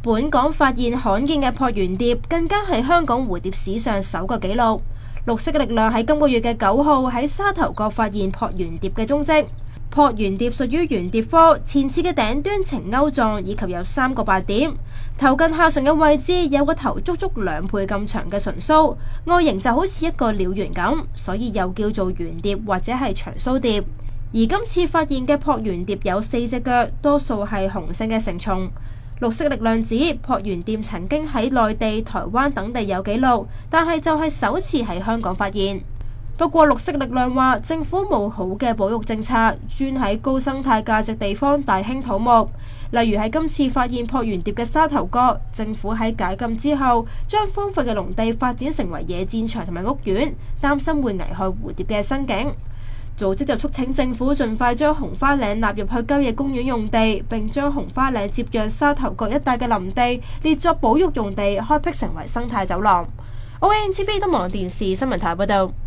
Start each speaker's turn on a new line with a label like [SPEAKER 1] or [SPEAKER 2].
[SPEAKER 1] 本港發現罕見嘅箔圓蝶，更加係香港蝴蝶史上首個紀錄。綠色嘅力量喺今個月嘅9號喺沙頭角發現箔圓蝶嘅蹤跡。箔圓蝶屬於圓蝶科，前翅嘅頂端呈鈎狀，以及有3個白點。頭近下唇嘅位置有個頭足足2倍咁長嘅唇鬚，外形就好似一個鳥圓咁，所以又叫做圓蝶或者係長鬚蝶。而今次發現嘅箔圓蝶有4隻腳，多數係雄性嘅成蟲。綠色力量指箔圓蝶曾經喺內地、台灣等地有紀錄，但係就係首次喺香港發現。不過綠色力量話，政府冇好嘅保育政策，專喺高生態價值地方大興土木。例如喺今次發現箔圓蝶嘅沙頭角，政府喺解禁之後，將荒廢嘅農地發展成為野戰場同埋屋苑，擔心會危害蝴蝶嘅生境。組織就促請政府盡快將紅花嶺納入去郊野公園用地，並將紅花嶺接壤沙頭角一帶嘅林地列作保育用地，開闢成為生態走廊。ONTV 東網電視新聞台報道。